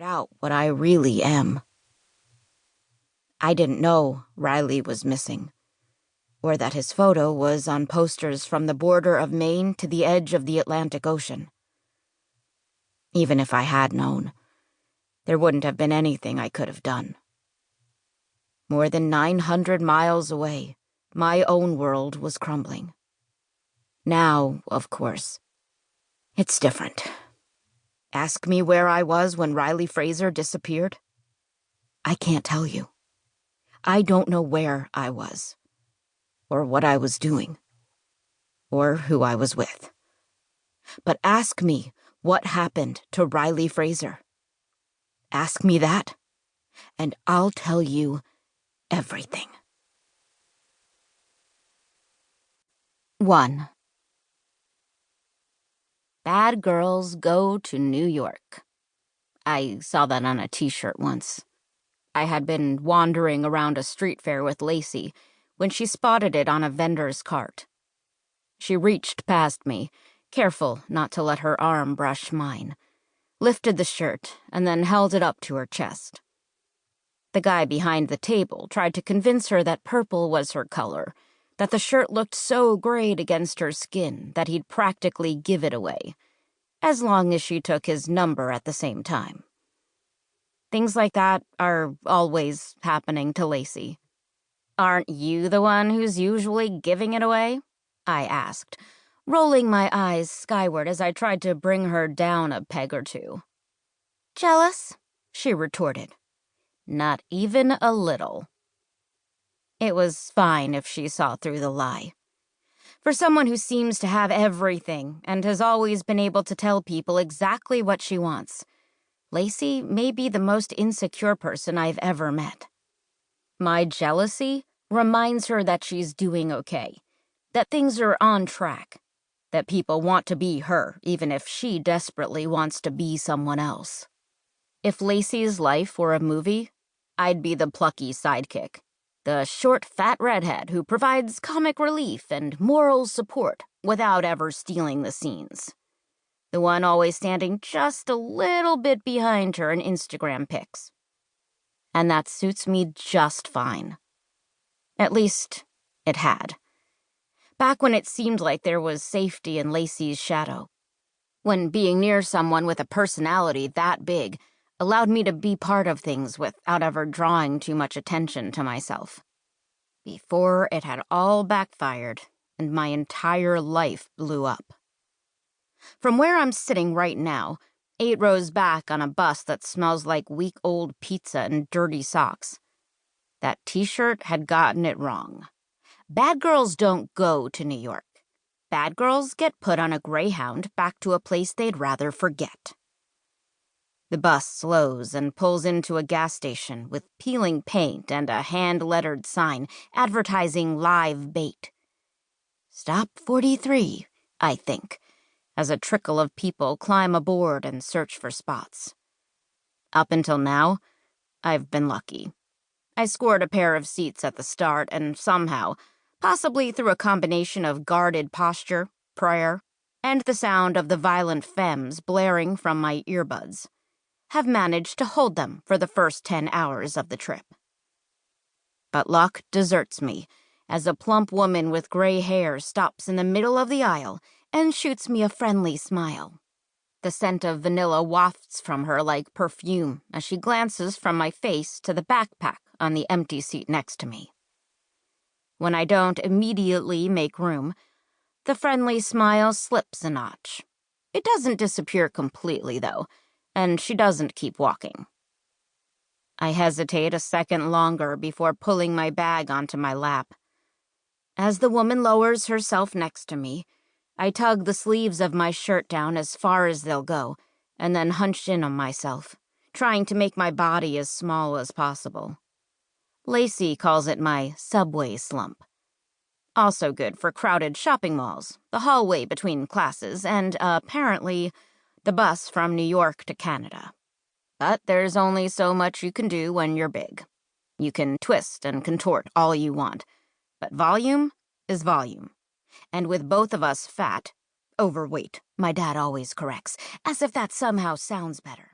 out what I really am. I didn't know Riley was missing, or that his photo was on posters from the border of Maine to the edge of the Atlantic Ocean. Even if I had known, there wouldn't have been anything I could have done. More than 900 miles away, my own world was crumbling. Now, of course, it's different. Ask me where I was when Riley Fraser disappeared. I can't tell you. I don't know where I was, or what I was doing, or who I was with. But ask me what happened to Riley Fraser. Ask me that, and I'll tell you everything. 1. Bad girls go to New York. I saw that on a t-shirt once. I had been wandering around a street fair with Lacey when she spotted it on a vendor's cart. She reached past me, careful not to let her arm brush mine, lifted the shirt, and then held it up to her chest. The guy behind the table tried to convince her that purple was her color, that the shirt looked so great against her skin that he'd practically give it away, as long as she took his number at the same time. Things like that are always happening to Lacey. "Aren't you the one who's usually giving it away?" I asked, rolling my eyes skyward as I tried to bring her down a peg or two. "Jealous?" she retorted. "Not even a little." It was fine if she saw through the lie. For someone who seems to have everything and has always been able to tell people exactly what she wants, Lacey may be the most insecure person I've ever met. My jealousy reminds her that she's doing okay, that things are on track, that people want to be her even if she desperately wants to be someone else. If Lacey's life were a movie, I'd be the plucky sidekick, the short, fat redhead who provides comic relief and moral support without ever stealing the scenes. The one always standing just a little bit behind her in Instagram pics. And that suits me just fine. At least, it had. Back when it seemed like there was safety in Lacey's shadow. When being near someone with a personality that big allowed me to be part of things without ever drawing too much attention to myself. Before it had all backfired and my entire life blew up. From where I'm sitting right now, 8 rows back on a bus that smells like week-old pizza and dirty socks. That t-shirt had gotten it wrong. Bad girls don't go to New York. Bad girls get put on a Greyhound back to a place they'd rather forget. The bus slows and pulls into a gas station with peeling paint and a hand-lettered sign advertising live bait. Stop 43, I think, as a trickle of people climb aboard and search for spots. Up until now, I've been lucky. I scored a pair of seats at the start and somehow, possibly through a combination of guarded posture, prayer, and the sound of the violent femmes blaring from my earbuds, have managed to hold them for the first 10 hours of the trip. But luck deserts me as a plump woman with gray hair stops in the middle of the aisle and shoots me a friendly smile. The scent of vanilla wafts from her like perfume as she glances from my face to the backpack on the empty seat next to me. When I don't immediately make room, the friendly smile slips a notch. It doesn't disappear completely, though, and she doesn't keep walking. I hesitate a second longer before pulling my bag onto my lap. As the woman lowers herself next to me, I tug the sleeves of my shirt down as far as they'll go, and then hunch in on myself, trying to make my body as small as possible. Lacey calls it my subway slump. Also good for crowded shopping malls, the hallway between classes, and, apparently, the bus from New York to Canada. But there's only so much you can do when you're big. You can twist and contort all you want, but volume is volume. And with both of us fat, overweight, my dad always corrects, as if that somehow sounds better.